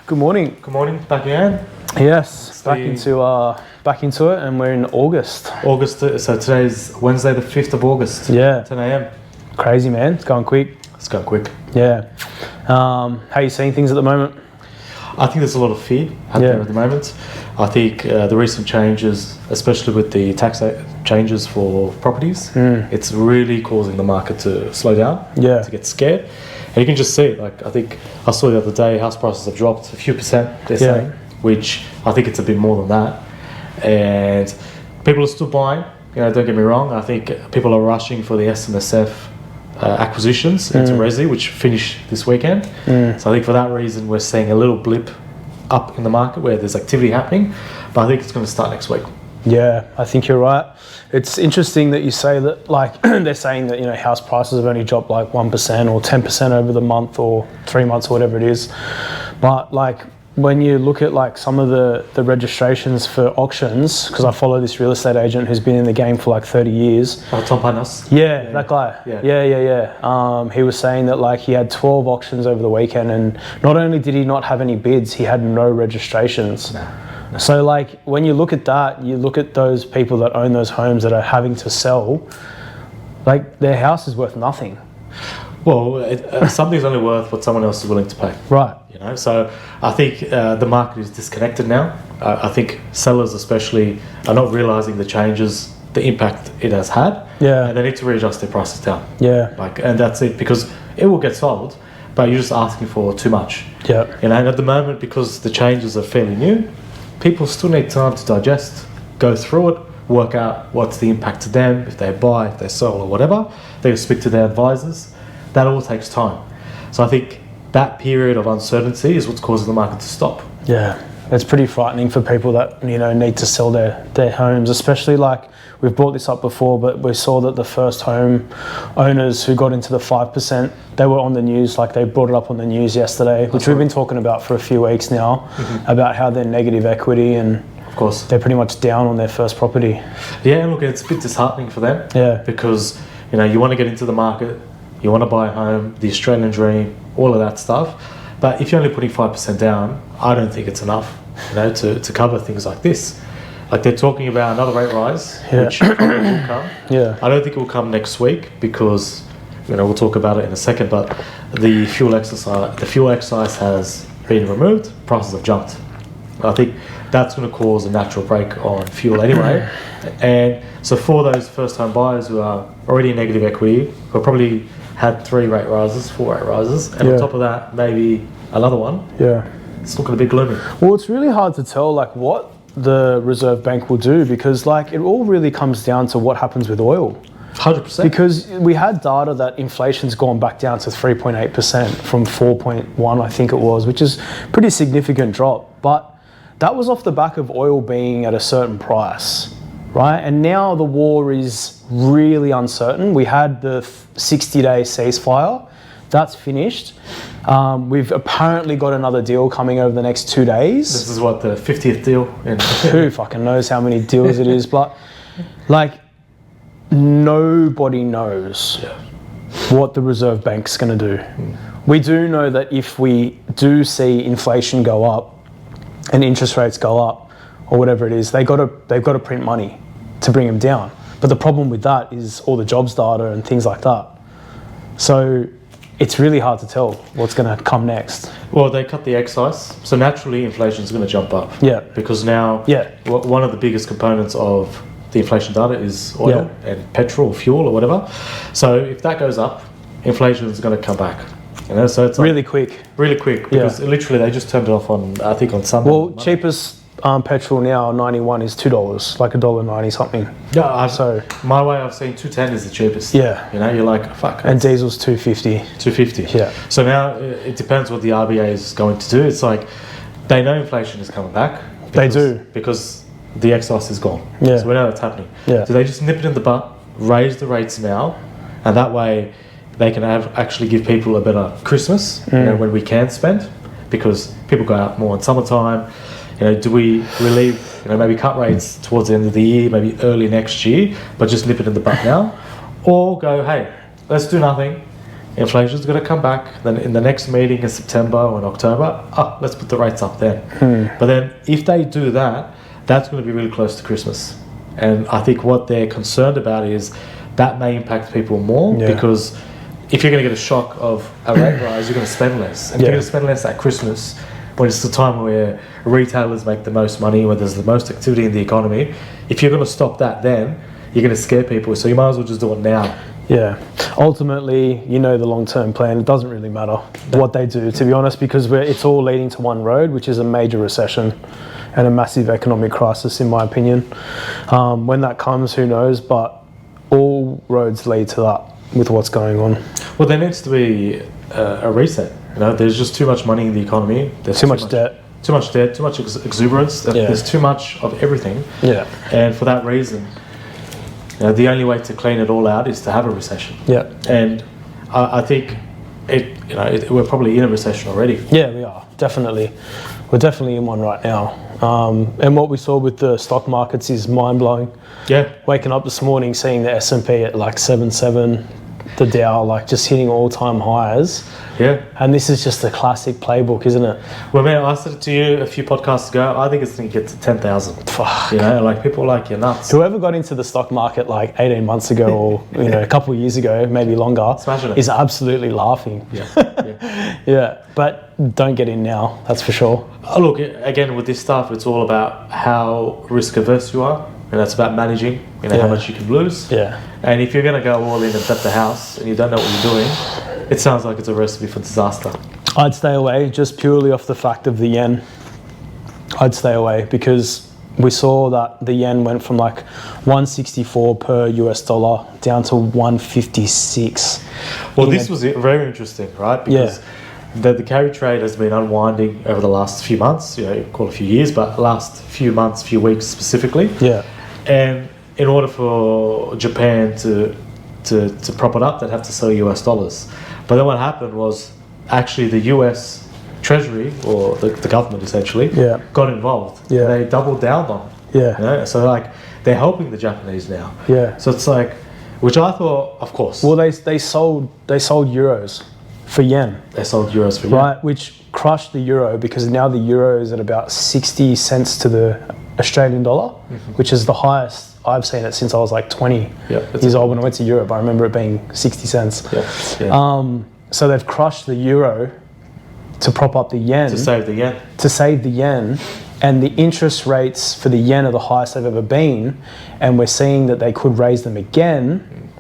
good morning. Good morning, back again. Yes, back into it, and we're in August. So today's Wednesday, the 5th of August. Yeah. 10 a.m. Crazy, man. It's going quick. It's going quick. Yeah. How are you seeing things at the moment? I think there's a lot of fear out there at the moment. I think the recent changes, especially with the tax changes for properties, it's really causing the market to slow down, to get scared. And you can just see it. Like, I think I saw the other day, house prices have dropped a few percent, they're saying, which I think it's a bit more than that. And people are still buying, don't get me wrong. I think people are rushing for the SMSF acquisitions into Resi, which finish this weekend. So I think for that reason, we're seeing a little blip up in the market where there's activity happening, but I think it's going to start next week. Yeah, I think you're right. It's interesting that you say that, like, they're saying that, house prices have only dropped like 1% or 10% over the month or 3 months or whatever it is. But like, when you look at like some of the registrations for auctions, because I follow this real estate agent who's been in the game for like 30 years. Tom Panos. Yeah, that guy. Yeah. He was saying that like he had 12 auctions over the weekend, and not only did he not have any bids, he had no registrations. No. So like, when you look at that, you look at those people that own those homes that are having to sell, like their house is worth nothing. Well, something's only worth what someone else is willing to pay. Right. So I think the market is disconnected now. I think sellers especially are not realising the changes, the impact it has had. Yeah. And they need to readjust their prices down. Yeah. And that's it, because it will get sold, but you're just asking for too much. Yeah. And at the moment, because the changes are fairly new, people still need time to digest, go through it, work out what's the impact to them, if they buy, if they sell or whatever. They speak to their advisors. That all takes time. So I think that period of uncertainty is what's causing the market to stop. Yeah, it's pretty frightening for people that need to sell their homes, especially like we've brought this up before, but we saw that the first home owners who got into the 5%, they were on the news, like they brought it up on the news yesterday, which we've been talking about for a few weeks now, about how they're negative equity and of course they're pretty much down on their first property. Yeah, look, it's a bit disheartening for them. Yeah. Because you want to get into the market, you want to buy a home, the Australian dream, all of that stuff. But if you're only putting 5% down, I don't think it's enough, to cover things like this. Like, they're talking about another rate rise, which probably will come. Yeah. I don't think it will come next week because, we'll talk about it in a second, but the fuel excise has been removed, prices have jumped. I think that's going to cause a natural break on fuel anyway. And so for those first home buyers who are already in negative equity, who probably had 4 rate rises, and on top of that, maybe another one. Yeah. It's looking a bit gloomy. Well, it's really hard to tell like what the Reserve Bank will do, because like it all really comes down to what happens with oil. 100%. Because we had data that inflation's gone back down to 3.8% from 4.1, I think it was, which is pretty significant drop. But that was off the back of oil being at a certain price, right? And now the war is really uncertain. We had the 60-day ceasefire. That's finished. We've apparently got another deal coming over the next 2 days. This is what, the 50th deal? Who fucking knows how many deals it is, but like nobody knows what the Reserve Bank's going to do. We do know that if we do see inflation go up and interest rates go up or whatever it is, they've got to print money to bring them down. But the problem with that is all the jobs data and things like that. So it's really hard to tell what's going to come next. Well, they cut the excise, so naturally inflation is going to jump up. Yeah. Because now one of the biggest components of the inflation data is oil and petrol, fuel or whatever. So if that goes up, inflation is going to come back. So it's like really quick. Really quick, because literally they just turned it off on Sunday. Well, cheapest petrol now, 91 is $2, like $1.90 something. Yeah, so my way I've seen 210 is the cheapest. Yeah. You're like, fuck. And diesel's 250. 250. Yeah. So now it depends what the RBA is going to do. It's like they know inflation is coming back. They do. Because the excise is gone. Yeah. So we know that's happening. Yeah. So they just nip it in the butt, raise the rates now, and that way they can actually give people a better Christmas, when we can spend, because people go out more in summertime. Do we relieve, maybe cut rates towards the end of the year, maybe early next year, but just nip it in the butt now? Or go, hey, let's do nothing, Inflation's going to come back. Then in the next meeting in September or in October, let's put the rates up then. But then if they do that, that's going to be really close to Christmas. And I think what they're concerned about is that may impact people more because if you're going to get a shock of a rate rise, you're going to spend less. And if you're going to spend less at Christmas, when it's the time where retailers make the most money, where there's the most activity in the economy, if you're going to stop that then, you're going to scare people. So you might as well just do it now. Yeah. Ultimately, you know the long-term plan. It doesn't really matter what they do, to be honest, because it's all leading to one road, which is a major recession and a massive economic crisis, in my opinion. When that comes, who knows? But all roads lead to that with what's going on. Well, there needs to be a reset. You know, there's just too much money in the economy. There's too much debt. Too much debt, too much exuberance. There's too much of everything. Yeah. And for that reason, the only way to clean it all out is to have a recession. Yeah. And I think we're probably in a recession already. Yeah, we are. Definitely. We're definitely in one right now. And what we saw with the stock markets is mind-blowing. Yeah. Waking up this morning, seeing the S&P at like 7.7, the Dow like just hitting all-time highs. Yeah. And this is just a classic playbook, isn't it? Well, man, I said it to you a few podcasts ago. I think it's going to get to 10,000. Fuck. You know, like people are like, you're nuts. Whoever got into the stock market like 18 months ago or, a couple of years ago, maybe longer, is absolutely laughing. Yeah. Yeah. But don't get in now, that's for sure. Look, again, with this stuff, it's all about how risk averse you are. And that's about managing, how much you can lose. Yeah. And if you're going to go all in and bet the house and you don't know what you're doing, it sounds like it's a recipe for disaster. I'd stay away just purely off the fact of the yen. I'd stay away because we saw that the yen went from like 164 per US dollar down to 156. Well, this was very interesting, right? Because the carry trade has been unwinding over the last few months, call it a few years, but last few months, few weeks specifically. Yeah. And in order for Japan to prop it up, they'd have to sell US dollars. But then what happened was actually the US Treasury, or the government essentially, got involved. Yeah. They doubled down on it. Yeah. So like they're helping the Japanese now. Yeah. So it's like, which I thought, of course. Well, they sold euros for yen. They sold euros for yen. Right, which crushed the euro because now the euro is at about 60 cents to the Australian dollar, which is the highest I've seen it since I was like 20 years old when I went to Europe. I remember it being 60 cents. Yeah. So they've crushed the euro to prop up the yen. To save the yen. To save the yen. And the interest rates for the yen are the highest they've ever been. And we're seeing that they could raise them again,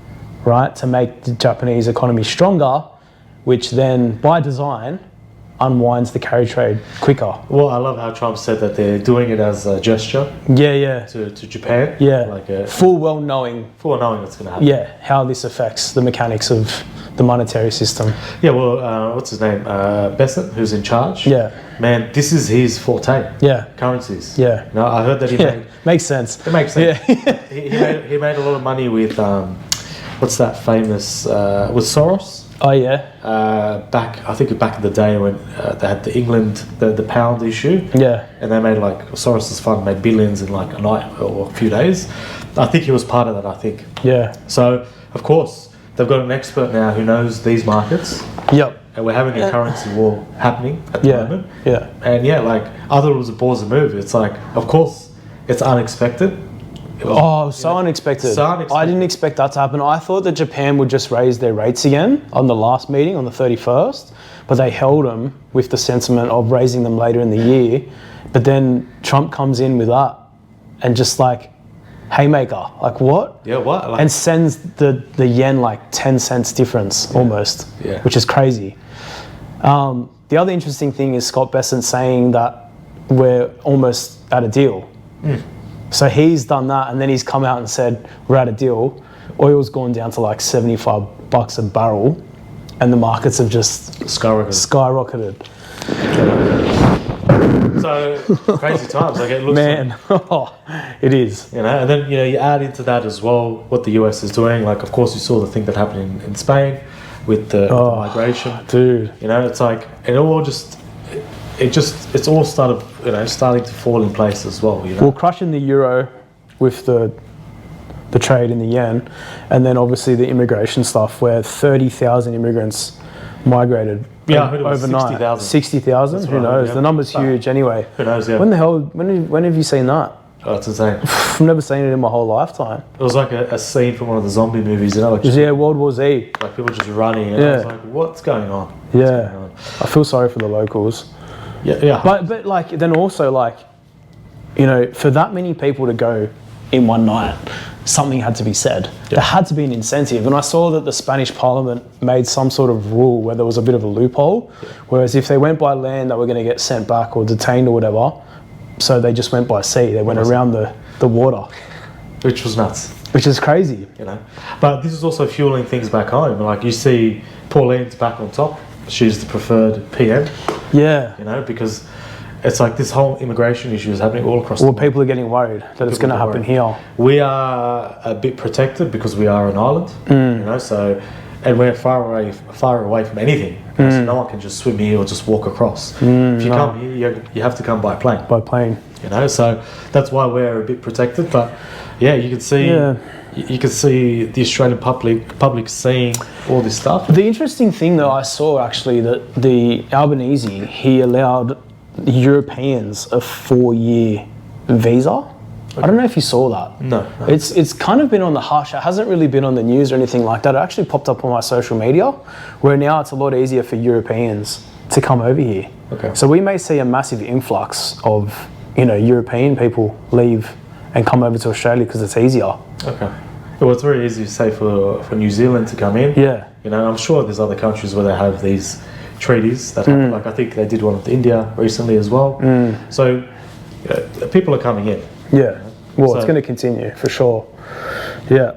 right, to make the Japanese economy stronger, which then, by design, unwinds the carry trade quicker. Well, I love how Trump said that they're doing it as a gesture. To Japan. Yeah. Like full well knowing what's going to happen. Yeah, how this affects the mechanics of the monetary system. Yeah, well, what's his name? Besant, who's in charge. Yeah. Man, this is his forte. Yeah. Currencies. Yeah. No, I heard that he made... Makes sense. It makes sense. Yeah. he made a lot of money with, what's that famous, with Soros? Oh, yeah. I think back in the day when they had the England, the pound issue. Yeah. And they made like, Soros's fund made billions in like a night or a few days. I think he was part of that, I think. Yeah. So, of course, they've got an expert now who knows these markets. Yep. And we're having a currency war happening at the moment. Yeah. And I thought it was a ballsy move. It's like, of course, it's unexpected. So unexpected. I didn't expect that to happen. I thought that Japan would just raise their rates again on the last meeting on the 31st, but they held them with the sentiment of raising them later in the year. But then Trump comes in with that and just like, haymaker, like what? Yeah, what? Like, and sends the yen like 10 cents difference almost, which is crazy. The other interesting thing is Scott Bessent saying that we're almost at a deal. So he's done that, and then he's come out and said we're at a deal. Oil's gone down to like $75 a barrel, and the markets have just skyrocketed. So crazy times. Like it looks. Man, it is. And then you add into that as well what the US is doing. Like, of course, you saw the thing that happened in Spain with the migration. Dude. It's like it all just. It's all starting to fall in place as well. Well, crushing the euro with the the trade in the yen, and then obviously the immigration stuff where 30,000 immigrants migrated Yeah, I heard it was overnight. 60,000. 60,000? Who knows? Yeah. The number's huge anyway. Who knows, yeah. When the hell, when have you seen that? Oh, it's insane. I've never seen it in my whole lifetime. It was like a scene from one of the zombie movies, you know, like, Yeah, World War Z. like people just running, and I was like, what's going on? Yeah. I feel sorry for the locals. Yeah. But like, then also like, you know, for that many people to go in one night, something had to be said. There had to be an incentive. And I saw that the Spanish Parliament made some sort of rule where there was a bit of a loophole, whereas if they went by land, they were going to get sent back or detained or whatever. So they just went by sea. They went around the water. Which was nuts. Which is crazy. You know. But this is also fueling things back home. Like you see Pauline's back on top. She's the preferred PM. Yeah. You know, because it's like this whole immigration issue is happening all across the world. People are getting worried that it's going to happen here. We are a bit protected because we are an island, you know, so, and we're far away from anything. So no one can just swim here or just walk across. If you come here, you have to come by plane. By plane. You know, so that's why we're a bit protected. But yeah, you can see, you can see the Australian public seeing all this stuff. The interesting thing though, I saw actually that the Albanese, he allowed Europeans a 4-year visa. Okay. I don't know if you saw that. No. It's kind of been on the hush. It hasn't really been on the news or anything like that. It actually popped up on my social media, where now it's a lot easier for Europeans to come over here. Okay. So we may see a massive influx of, you know, European people leave and come over to Australia because it's easier. Okay. Well, it's very easy to say for New Zealand to come in. Yeah. You know, I'm sure there's other countries where they have these treaties that happen. Like I think they did one with India recently as well. So people are coming in. Yeah. Well, it's going to continue for sure. Yeah.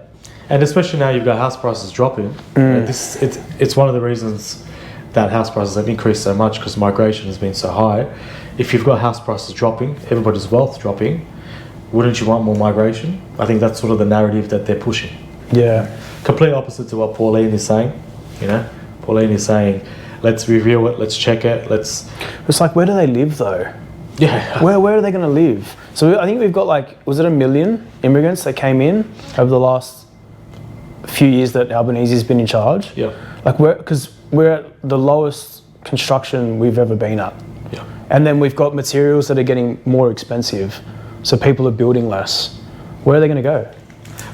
And especially now you've got house prices dropping. It's one of the reasons that house prices have increased so much because migration has been so high. If you've got house prices dropping, everybody's wealth dropping, wouldn't you want more migration? I think that's sort of the narrative that they're pushing. Yeah. Complete opposite to what Pauline is saying. You know, Pauline is saying, let's review it, let's check it, let's... It's like, where do they live though? Yeah. Where are they going to live? So I think we've got like, was it 1 million immigrants that came in over the last few years that Albanese's been in charge? Yeah. Like because we're at the lowest construction we've ever been at. Yeah. And then we've got materials that are getting more expensive. So people are building less. Where are they going to go?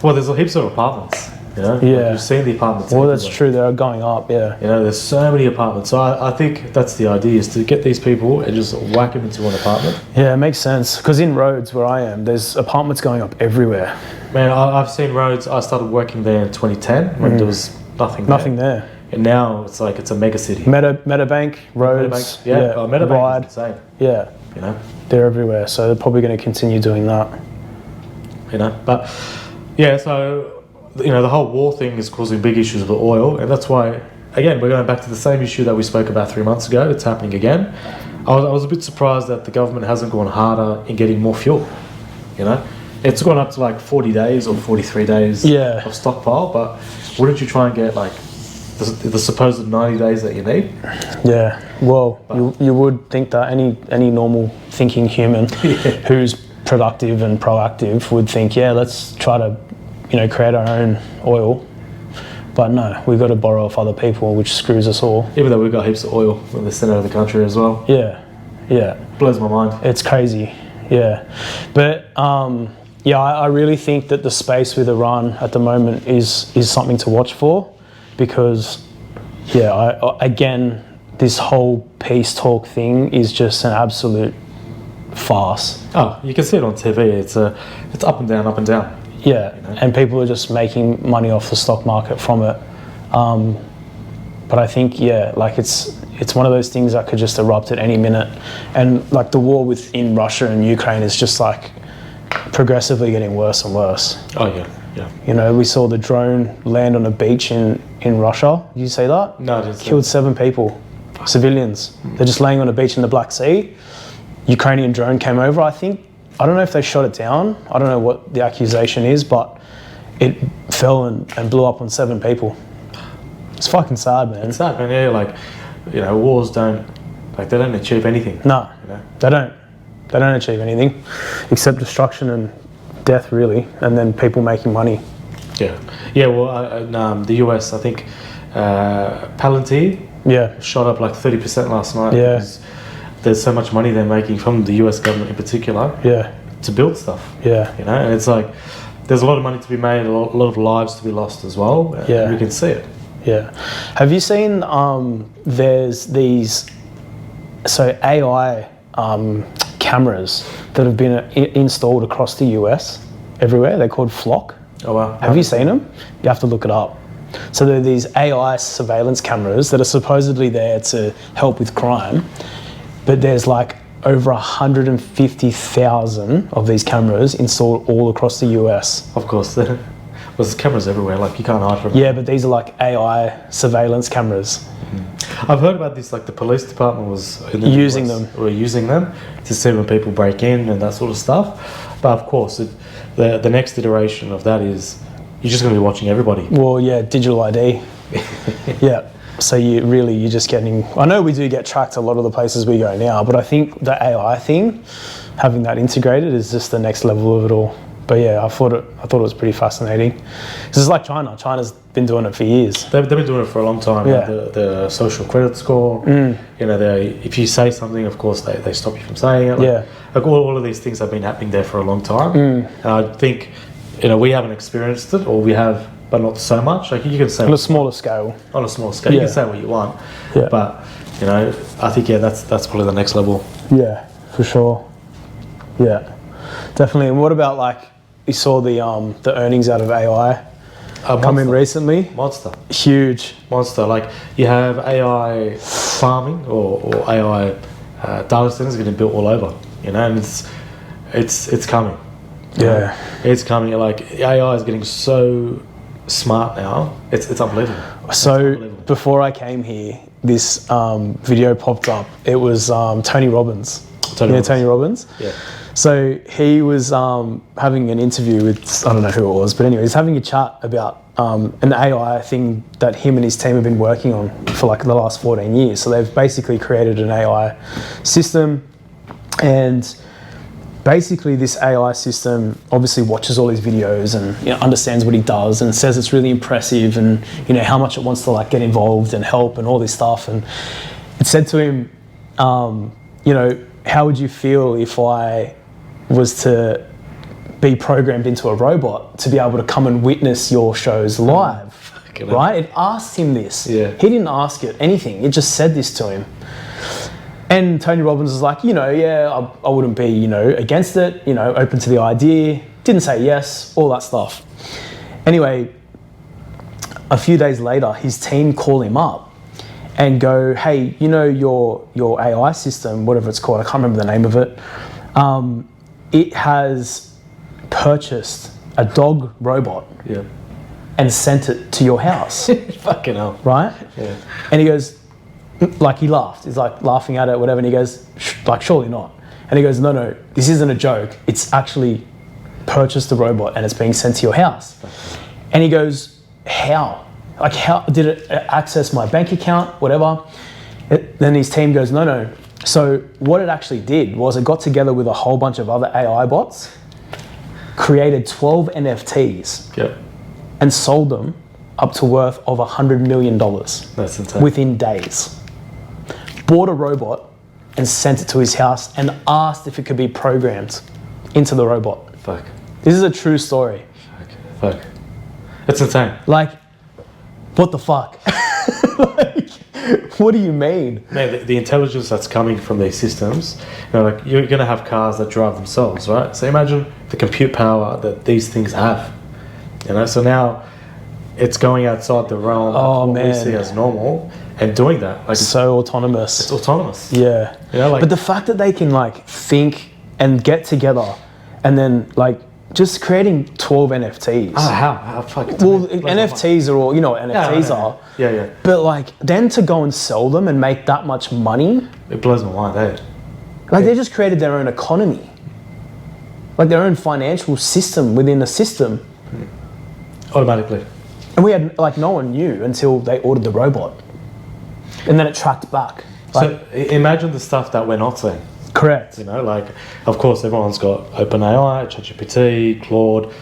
Well, there's heaps of apartments. You know? Yeah. Like you've seen the apartments. Well, that's true. They're going up, yeah. You know, there's so many apartments. So I think that's the idea, is to get these people and just whack them into an apartment. Yeah, it makes sense. Because in Rhodes, where I am, there's apartments going up everywhere. Man, I've seen Rhodes. I started working there in 2010 when there was nothing there. Nothing there. And now it's like it's a mega city. Metabank, Rhodes, Metabank Ryde. is insane. Yeah. You know? They're everywhere. So they're probably going to continue doing that. You know? But, yeah, so... You know, the whole war thing is causing big issues with oil, and that's why, again, we're going back to the same issue that we spoke about 3 months ago. It's happening again. I was a bit surprised that the government hasn't gone harder in getting more fuel. You know, it's gone up to like 40 days or 43 days of stockpile, but wouldn't you try and get like the supposed 90 days that you need? Yeah, well, you would think that any normal thinking human who's productive and proactive would think, yeah, let's try to, you know, create our own oil. But no, we've got to borrow off other people, which screws us all. Even though we've got heaps of oil in the centre of the country as well. Yeah. Blows my mind. It's crazy, yeah. But yeah, I really think that the space with Iran at the moment is something to watch for, because, yeah, again, this whole peace talk thing is just an absolute farce. Oh, you can see it on TV. It's up and down, up and down. Yeah, you know? And people are just making money off the stock market from it. But I think, yeah, like it's one of those things that could just erupt at any minute. And like the war within Russia and Ukraine is just like progressively getting worse and worse. Oh, yeah. You know, we saw the drone land on a beach in Russia. Did you see that? No, I didn't. Killed 7 people, civilians. They're just laying on a beach in the Black Sea. Ukrainian drone came over, I don't know if they shot it down. I don't know what the accusation is, but it fell and blew up on 7 people. It's fucking sad, man. It's sad, man. Yeah, like, you know, wars they don't achieve anything. No, you know? They don't achieve anything except destruction and death really, and then people making money. Yeah. Yeah, well, the US, I think, Palantir shot up like 30% last night. Yeah. Because there's so much money they're making from the US government in particular to build stuff. Yeah. You know, and it's like, there's a lot of money to be made, a lot of lives to be lost as well. Yeah. We can see it. Yeah. Have you seen, there's these, so AI cameras that have been installed across the US everywhere? They're called Flock. Oh, wow. Have you seen them? You have to look it up. So there are these AI surveillance cameras that are supposedly there to help with crime, but there's like over 150,000 of these cameras installed all across the US. Of course. There's cameras everywhere, like you can't hide from it. Yeah, but these are like AI surveillance cameras. I've heard about this, like the police department was using them to see when people break in and that sort of stuff. But of course, the next iteration of that is you're just going to be watching everybody. Well, yeah, digital ID. Yeah. So you're just getting. I know we do get tracked a lot of the places we go now, but I think the AI thing, having that integrated, is just the next level of it all. But yeah, I thought it was pretty fascinating. Because it's like China. China's been doing it for years. They've been doing it for a long time. Yeah. Like the social credit score. You know, if you say something, of course, they stop you from saying it. Like, like all of these things have been happening there for a long time. And I think, you know, we haven't experienced it, or we have, but not so much. Like you can say on a smaller scale. On a small scale, you can say what you want. Yeah. But you know, I think that's probably the next level. Yeah, for sure. Yeah, definitely. And what about like you saw the earnings out of AI come in recently? Monster. Huge. Monster. Like you have AI farming or AI data centers getting built all over. You know, and it's coming. Yeah, it's coming. Like AI is getting so smart now. It's unbelievable. So before I came here, this video popped up. It was Tony Robbins. Tony Robbins. Yeah. So he was having an interview with, I don't know who it was, but anyway, he's having a chat about an AI thing that him and his team have been working on for like the last 14 years. So they've basically created an AI system, and basically this AI system obviously watches all his videos and understands what he does and says it's really impressive and how much it wants to like get involved and help and all this stuff. And it said to him, how would you feel if I was to be programmed into a robot to be able to come and witness your shows live? Right? It asked him this. Yeah. He didn't ask it anything. It just said this to him. And Tony Robbins was like, I wouldn't be, against it, open to the idea. Didn't say yes, all that stuff. Anyway, a few days later, his team call him up and go, hey, your AI system, whatever it's called, I can't remember the name of it, it has purchased a dog robot and sent it to your house. Fucking hell. Right? Yeah. And he goes, like he laughed. He's like laughing at it, whatever. And he goes, like, surely not. And he goes, no, this isn't a joke. It's actually purchased the robot and it's being sent to your house. And he goes, how? Like, how did it access my bank account, whatever? Then his team goes, no. So what it actually did was it got together with a whole bunch of other AI bots, created 12 NFTs and sold them up to worth of $100 million. That's insane. Within days. Bought a robot and sent it to his house and asked if it could be programmed into the robot. Fuck. This is a true story. Fuck. It's insane. Like, what the fuck? Like, what do you mean? Man, the intelligence that's coming from these systems, like you're going to have cars that drive themselves, right? So imagine the compute power that these things have. So now it's going outside the realm of what we see as normal and doing that. Like so autonomous. It's autonomous. Yeah. But the fact that they can like think and get together and then like just creating 12 NFTs. How? Fuck. Well, NFTs are all, you know what NFTs are. Yeah. But like then to go and sell them and make that much money. It blows my mind, Like they just created their own economy. Like their own financial system within a system. Automatically. And we had, like, no one knew until they ordered the robot. And then it tracked back. So imagine the stuff that we're not seeing. Correct. You know, like, of course, everyone's got OpenAI, ChatGPT, Claude.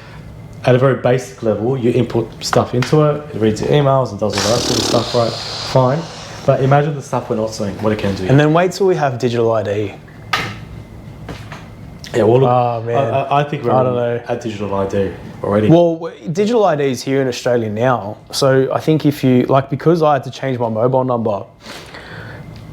At a very basic level, you input stuff into it, it reads your emails and does all that sort of stuff, right? Fine. But imagine the stuff we're not seeing, what it can do. And then wait till we have digital ID. Yeah, well, look, man. I think we're I don't know. at digital ID already. Well, digital ID is here in Australia now. So I think if you, like, because I had to change my mobile number,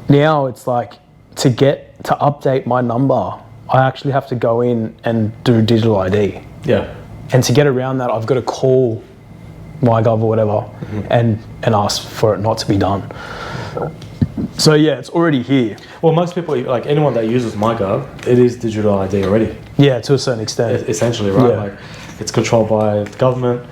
now it's like to update my number, I actually have to go in and do digital ID. Yeah. And to get around that, I've got to call MyGov or whatever and ask for it not to be done. So yeah, it's already here. Well, most people, like anyone that uses MyGov, it is digital ID already. Yeah, to a certain extent. Essentially, right? Yeah. Like, it's controlled by the government.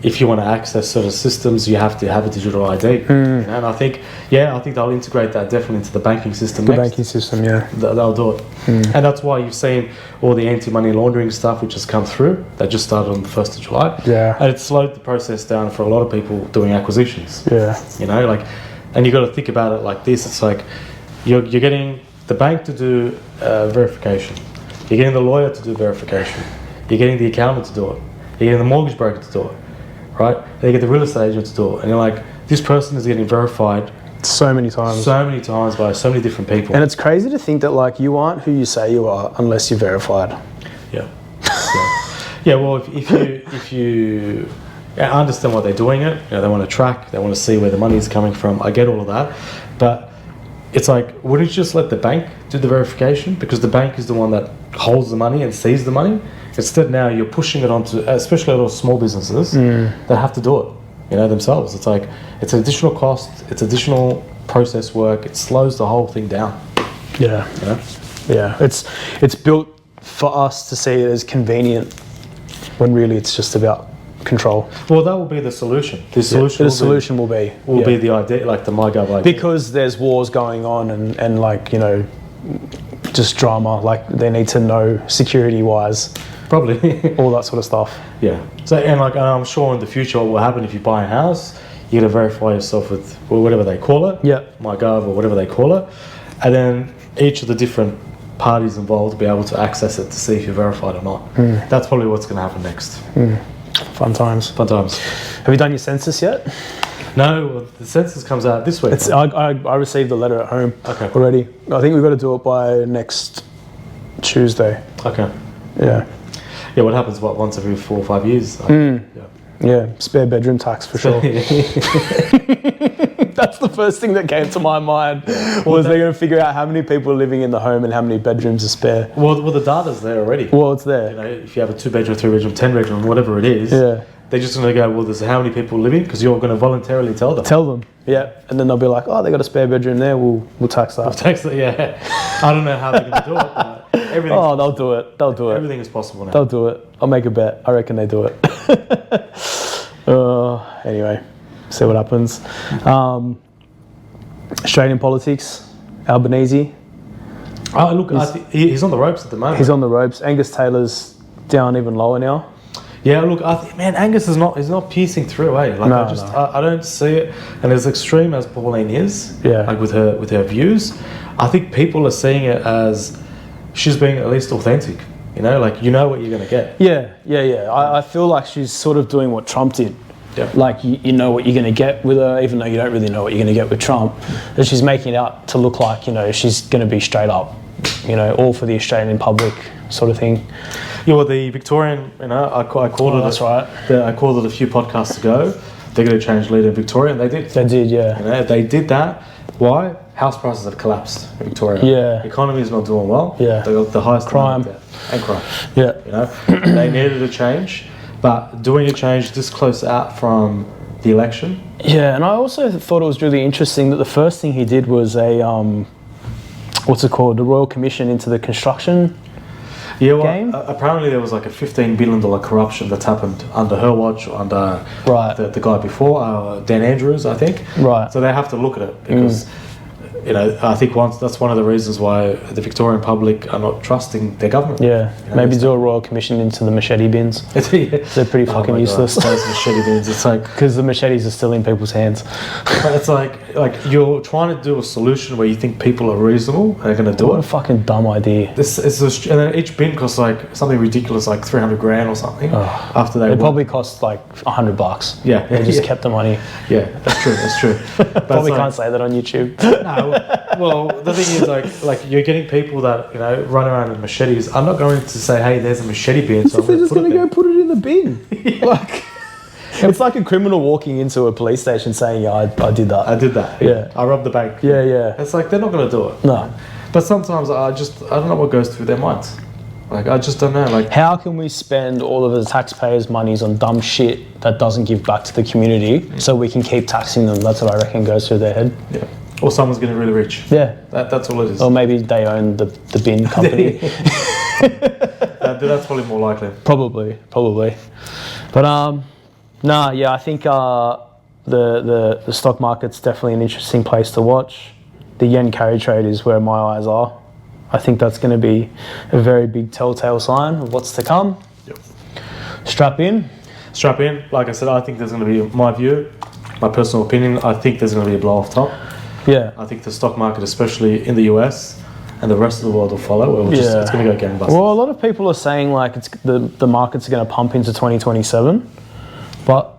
If you want to access certain systems, you have to have a digital ID. You know? And I think they'll integrate that definitely into the banking system next. Banking system, yeah. They'll do it. And that's why you've seen all the anti-money laundering stuff which has come through. That just started on the 1st of July. Yeah. And it slowed the process down for a lot of people doing acquisitions. Yeah. You know, like, and you got to think about it like this. It's like you're getting the bank to do verification. You're getting the lawyer to do verification. You're getting the accountant to do it. You're getting the mortgage broker to do it. Right? They get the real estate agent to do it. And you're like, this person is getting verified so many times by so many different people. And it's crazy to think that, like, you aren't who you say you are unless you're verified. Yeah. Yeah, well, if you understand why they're doing it, you know, they want to track, they want to see where the money is coming from. I get all of that. But it's like, wouldn't you just let the bank do the verification? Because the bank is the one that holds the money and sees the money. Instead, now you're pushing it onto, especially a lot of small businesses that have to do it, you know, themselves. It's like, it's an additional cost, it's additional process work, it slows the whole thing down. Yeah. You know? Yeah. It's built for us to see it as convenient when really it's just about control. Well, that will be the solution. The solution will be the idea, like the MyGov idea. Because there's wars going on and like, you know, just drama, like they need to know security wise. Probably. All that sort of stuff. Yeah. So, and like, I'm sure in the future what will happen if you buy a house, you got to verify yourself with whatever they call it. Yeah. MyGov or whatever they call it. And then each of the different parties involved will be able to access it to see if you're verified or not. That's probably what's going to happen next. Fun times. Fun times. Have you done your census yet? No, well, the census comes out this week. I received the letter at home already. I think we've got to do it by next Tuesday. Okay. Yeah. Yeah, what happens, once every 4 or 5 years? Yeah, spare bedroom tax for sure. That's the first thing that came to my mind, was they're going to figure out how many people are living in the home and how many bedrooms are spare. Well, the data's there already. Well, it's there. You know, if you have a 2-bedroom, 3-bedroom, 10-bedroom, whatever it is, yeah. They're just going to go, well, there's how many people living? Because you're going to voluntarily tell them. Tell them, yeah. And then they'll be like, oh, they got a spare bedroom there, we'll tax that. We'll tax it, yeah. I don't know how they're going to do it, but everything. Oh, they'll do it. They'll do it. Everything is possible now. They'll do it. I'll make a bet. I reckon they do it. Anyway, see what happens. Australian politics, Albanese. Oh, look, he's on the ropes at the moment. He's on the ropes. Angus Taylor's down even lower now. Yeah, look, I think, man, Angus is not piercing through, eh? Like, No, I don't see it. And as extreme as Pauline is, Yeah. like with her views, I think people are seeing it as she's being at least authentic. You know, like, you know what you're going to get. Yeah. I feel like she's sort of doing what Trump did. Yeah. Like, you know what you're going to get with her, even though you don't really know what you're going to get with Trump. And she's making it out to look like, you know, she's going to be straight up, you know, all for the Australian public sort of thing. Yeah, well, the Victorian, you know, I called it. That's right. I called it a few podcasts ago. They're going to change leader in Victoria, and they did. They did, yeah. You know, they did that. Why? House prices have collapsed in Victoria. Yeah. The economy is not doing well. Yeah. They got the highest Crime. and crime. Yeah. You know, they needed a change, but doing a change this close out from the election. Yeah, and I also thought it was really interesting that the first thing he did was a what's it called? The Royal Commission into the construction. Yeah, well, game? Apparently there was like a $15 billion corruption that's happened under her watch, or under the guy before, Dan Andrews, I think. Right. So they have to look at it because you know, I think that's one of the reasons why the Victorian public are not trusting their government. Yeah, You know, maybe do a royal commission into the machete bins. They're pretty fucking useless. Those machete bins. It's like, Because the machetes are still in people's hands. it's like you're trying to do a solution where you think people are reasonable and are going to do What a it. fucking dumb idea. And then each bin costs like something ridiculous, like 300 grand or something. After they It won. probably cost like $100. Yeah. They just Yeah. kept the money. Yeah, that's true. That's true. But Probably it's can't say that on YouTube. No, well, the thing is, like you're getting people that, you know, run around with machetes. I'm not going to say, hey, there's a machete bin, so I'm They're going just to put going it to go there. put it in the bin. Like, it's like a criminal walking into a police station saying, yeah, I did that. I did that. Yeah. I robbed the bank. Yeah, yeah. It's like they're not going to do it. No. But sometimes I don't know what goes through their minds. Like, I just don't know. Like, How can we spend all of the taxpayers' monies on dumb shit that doesn't give back to the community so we can keep taxing them? That's what I reckon goes through their head. yeah. Or someone's getting really rich. Yeah. That's all it is. Or maybe they own the bin company. That's probably more likely. Probably. But I think the stock market's definitely an interesting place to watch. The yen carry trade is where my eyes are. I think that's going to be a very big telltale sign of what's to come. Yep. Strap in. Strap in. Like I said, I think there's going to be, my view, my personal opinion, I think there's going to be a blow off top. Yeah. I think the stock market, especially in the US and the rest of the world, will follow. It's going to go gangbusters. Well, a lot of people are saying like the markets are going to pump into 2027, but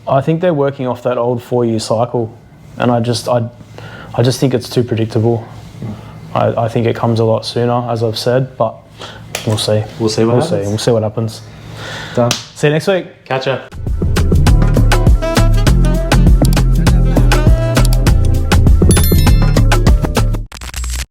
I think they're working off that old 4-year cycle, and I just think it's too predictable. I think it comes a lot sooner, as I've said, but we'll see. We'll see what happens. We'll see what happens. Done. See you next week. Catch ya.